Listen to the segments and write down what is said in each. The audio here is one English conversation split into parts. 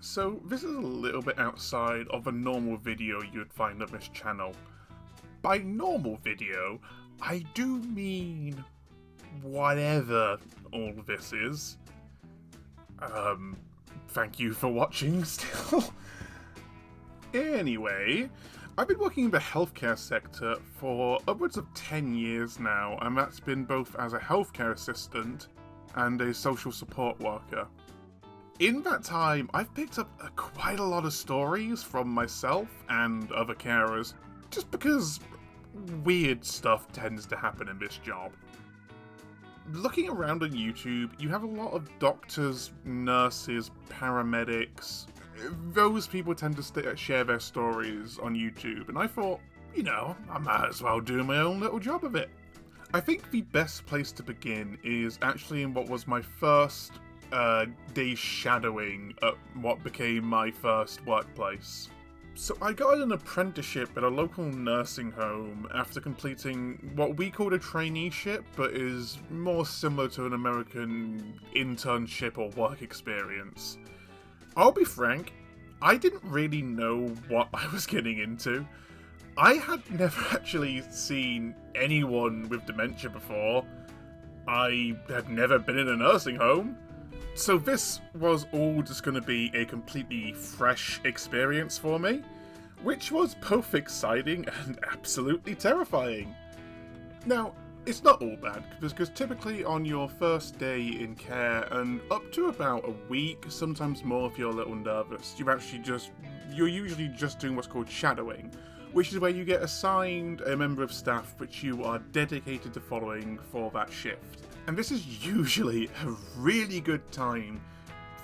So this is a little bit outside of a normal video you'd find on this channel. By normal video, I do mean whatever all this is. Thank you for watching still. Anyway, I've been working in the healthcare sector for upwards of 10 years now, and that's been both as a healthcare assistant and a social support worker. In that time, I've picked up quite a lot of stories from myself and other carers, just because weird stuff tends to happen in this job. Looking around on YouTube, you have a lot of doctors, nurses, paramedics. Those people tend to share their stories on YouTube, and I thought, I might as well do my own little job of it. I think the best place to begin is actually in what was my first day shadowing at what became my first workplace. So I got an apprenticeship at a local nursing home after completing what we called a traineeship, but is more similar to an American internship or work experience. I'll be frank, I didn't really know what I was getting into. I had never actually seen anyone with dementia before. I had never been in a nursing home. So this was all just going to be a completely fresh experience for me, which was both exciting and absolutely terrifying. Now, it's not all bad, because typically on your first day in care, and up to about a week, sometimes more if you're a little nervous, you're usually just doing what's called shadowing, which is where you get assigned a member of staff which you are dedicated to following for that shift. And this is usually a really good time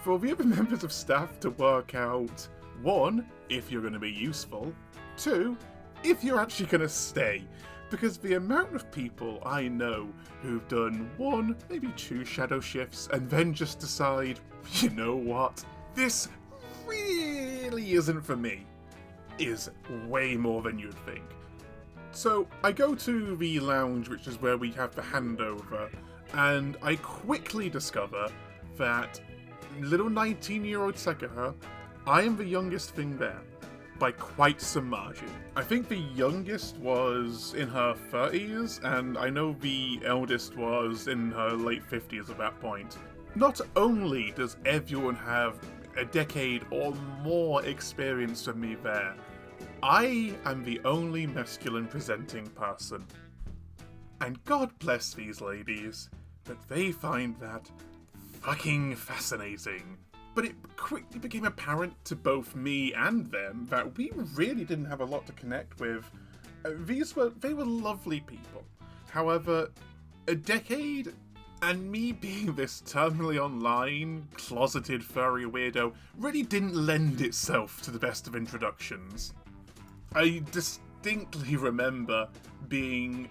for the other members of staff to work out, 1, if you're going to be useful, 2, if you're actually going to stay. Because the amount of people I know who've done 1, maybe 2 shadow shifts and then just decide, you know what, this really isn't for me, is way more than you'd think. So I go to the lounge, which is where we have the handover, and I quickly discover that little 19-year-old Sekihara, I am the youngest thing there, by quite some margin. I think the youngest was in her 30s, and I know the eldest was in her late 50s at that point. Not only does everyone have a decade or more experience than me there, I am the only masculine presenting person. And God bless these ladies, but they find that fucking fascinating. But it quickly became apparent to both me and them that we really didn't have a lot to connect with. They were lovely people. However, a decade and me being this terminally online, closeted furry weirdo really didn't lend itself to the best of introductions. I distinctly remember being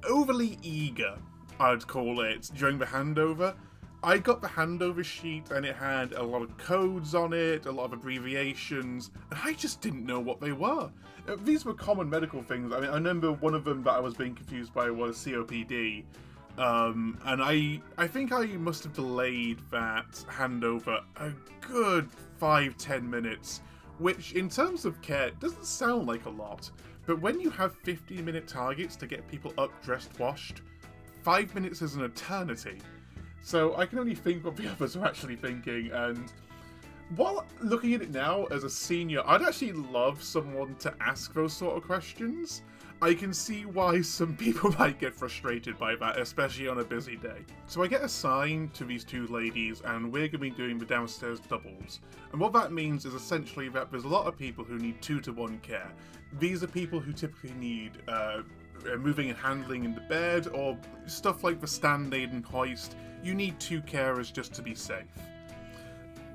overly eager, I'd call it, during the handover. I got the handover sheet and it had a lot of codes on it, a lot of abbreviations, and I just didn't know what they were. These were common medical things. I mean, I remember one of them that I was being confused by was COPD, and I think I must have delayed that handover a good 5-10 minutes, which in terms of care doesn't sound like a lot, but when you have 15-minute targets to get people up, dressed, washed, 5 minutes is an eternity. So I can only think what the others are actually thinking, and while looking at it now as a senior, I'd actually love someone to ask those sort of questions. I can see why some people might get frustrated by that, especially on a busy day. So I get assigned to these 2 ladies, and we're going to be doing the downstairs doubles. And what that means is essentially that there's a lot of people who need 2-to-1 care. These are people who typically need moving and handling in the bed, or stuff like the stand aid and hoist. You need 2 carers just to be safe.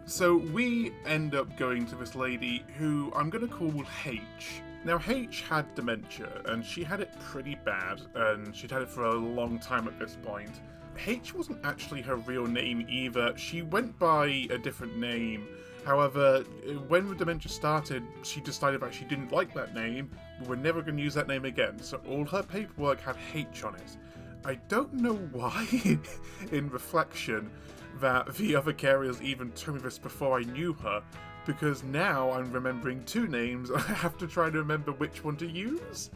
So we end up going to this lady who I'm going to call H. Now H had dementia, and she had it pretty bad, and she'd had it for a long time at this point. H wasn't actually her real name either. She went by a different name. However, when the dementia started, she decided that she didn't like that name, but we're never going to use that name again, so all her paperwork had H on it. I don't know why, in reflection, that the other carriers even told me this before I knew her, because now I'm remembering two names and I have to try to remember which one to use.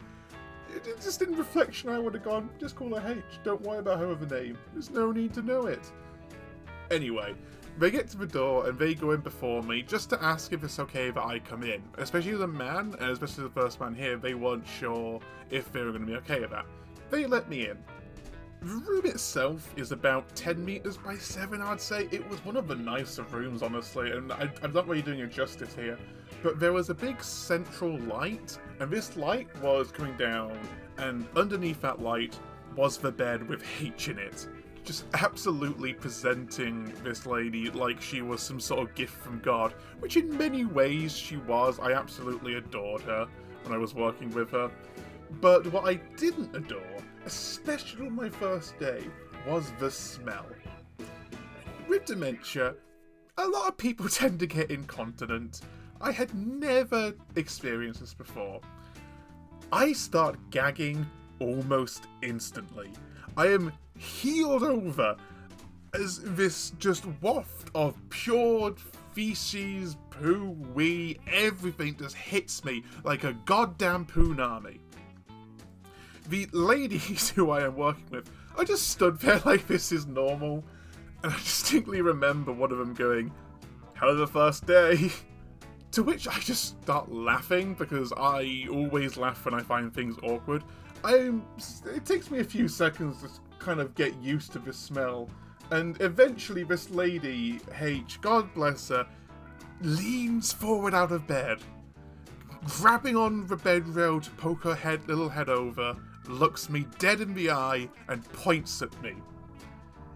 Just in reflection, I would have gone, just call her H, don't worry about her other name, there's no need to know it. Anyway, they get to the door and they go in before me just to ask if it's okay that I come in. Especially the man, and especially the first man here, they weren't sure if they were going to be okay with that. They let me in. The room itself is about 10 meters by 7, I'd say. It was one of the nicer rooms, honestly, and I'm not really doing it justice here. But there was a big central light, and this light was coming down, and underneath that light was the bed with H in it. Just absolutely presenting this lady like she was some sort of gift from God, which in many ways she was. I absolutely adored her when I was working with her. But what I didn't adore, especially on my first day, was the smell. With dementia, a lot of people tend to get incontinent. I had never experienced this before. I start gagging almost instantly. I am heeled over as this just waft of pure feces, poo, wee, everything just hits me like a goddamn poonami. The ladies who I am working with, I just stood there like this is normal, and I distinctly remember one of them going, "Hell of the first day?" To which I just start laughing, because I always laugh when I find things awkward. It takes me a few seconds to kind of get used to this smell, and eventually this lady, H, God bless her, leans forward out of bed, grabbing on the bed rail to poke her little head over, looks me dead in the eye, and points at me.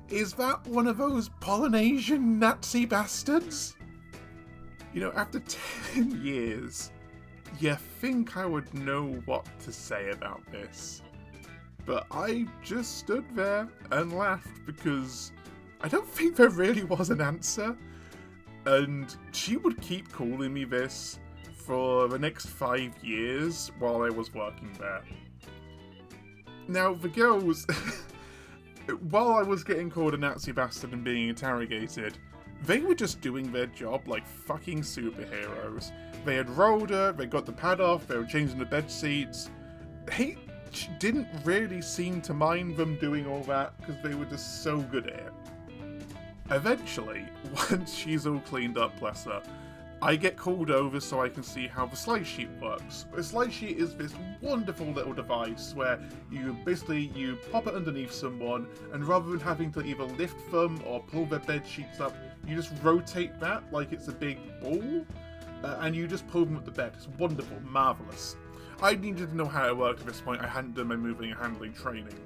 Is that one of those Polynesian Nazi bastards? You know, after 10 years, you think I would know what to say about this. But I just stood there and laughed because I don't think there really was an answer. And she would keep calling me this for the next 5 years while I was working there. Now, the girls, while I was getting called a Nazi bastard and being interrogated, they were just doing their job like fucking superheroes. They had rolled her, they got the pad off, they were changing the bed sheets. H didn't really seem to mind them doing all that because they were just so good at it. Eventually, once she's all cleaned up, bless her, I get called over so I can see how the slide sheet works. The slide sheet is this wonderful little device where you pop it underneath someone, and rather than having to either lift them or pull their bed sheets up, you just rotate that like it's a big ball, and you just pull them up the bed. It's wonderful, marvellous. I needed to know how it worked at this point. I hadn't done my moving and handling training.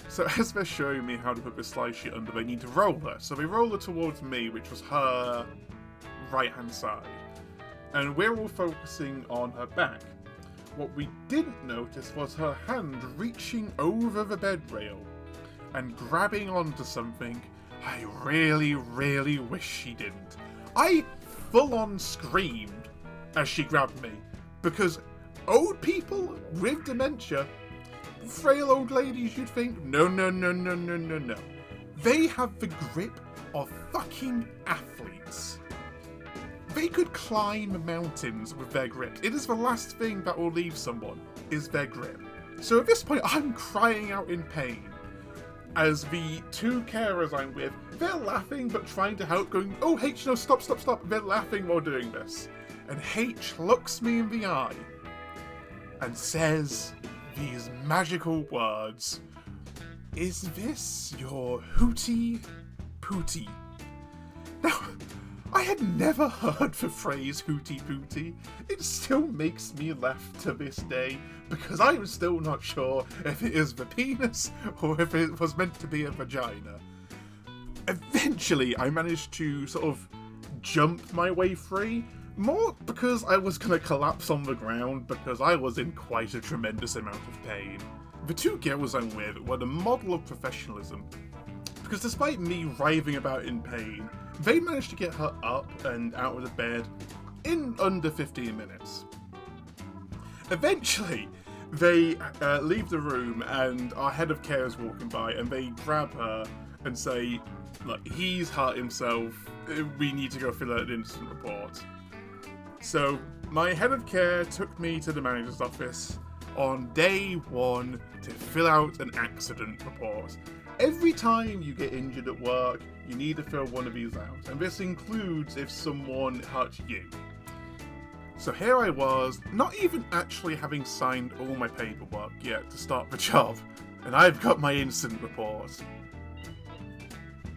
So as they're showing me how to put this slide sheet under, they need to roll her. So they roll her towards me, which was her right-hand side. And we're all focusing on her back. What we didn't notice was her hand reaching over the bed rail and grabbing onto something I really, really wish she didn't. I full-on screamed as she grabbed me, because old people with dementia, frail old ladies, you'd think, no. They have the grip of fucking athletes. They could climb mountains with their grip. It is the last thing that will leave someone, is their grip. So at this point, I'm crying out in pain as the two carers I'm with, they're laughing but trying to help, going, "Oh, H, no, stop. They're laughing while doing this. And H looks me in the eye and says these magical words, "Is this your hootie pootie?" Now, I had never heard the phrase hootie pootie. It still makes me laugh to this day, because I'm still not sure if it is the penis or if it was meant to be a vagina. Eventually, I managed to sort of jump my way free, more because I was going to collapse on the ground because I was in quite a tremendous amount of pain. The two girls I'm with were the model of professionalism, because despite me writhing about in pain, they managed to get her up and out of the bed in under 15 minutes. Eventually, they leave the room and our head of care is walking by and they grab her and say, look, he's hurt himself. We need to go fill out an incident report. So my head of care took me to the manager's office on day 1 to fill out an accident report. Every time you get injured at work, you need to fill one of these out, and this includes if someone hurt you. So here I was, not even actually having signed all my paperwork yet to start the job, and I've got my incident report.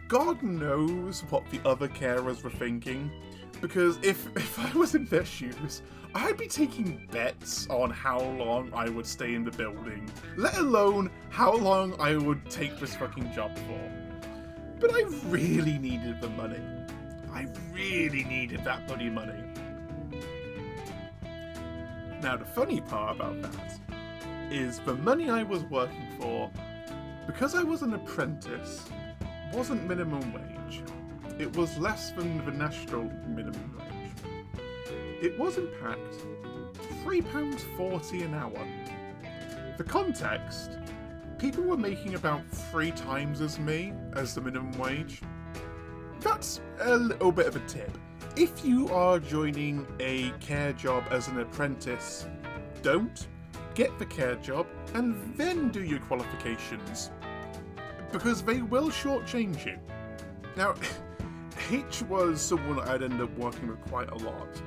God knows what the other carers were thinking, because if I was in their shoes, I'd be taking bets on how long I would stay in the building, let alone how long I would take this fucking job for. But I really needed the money. I really needed that bloody money. Now the funny part about that is the money I was working for, because I was an apprentice, wasn't minimum wage. It was less than the national minimum wage. It was in fact £3.40 an hour. For context, people were making about 3 times as me as the minimum wage. That's a little bit of a tip. If you are joining a care job as an apprentice, don't get the care job and then do your qualifications, because they will shortchange you. Now, H was someone I'd end up working with quite a lot,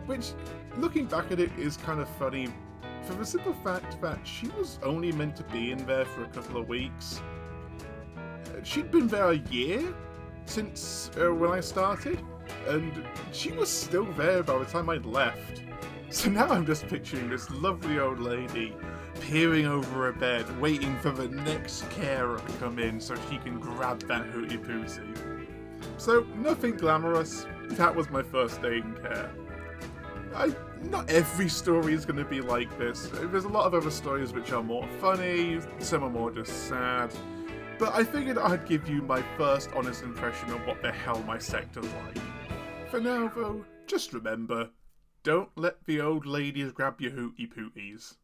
which, looking back at it, is kind of funny for the simple fact that she was only meant to be in there for a couple of weeks. She'd been there a year since when I started, and she was still there by the time I'd left. So now I'm just picturing this lovely old lady peering over her bed, waiting for the next carer to come in so she can grab that hootie pootie. So, nothing glamorous. That was my first day in care. Not every story is going to be like this. There's a lot of other stories which are more funny, some are more just sad. But I figured I'd give you my first honest impression of what the hell my sector's like. For now, though, just remember, don't let the old ladies grab your hootie pooties.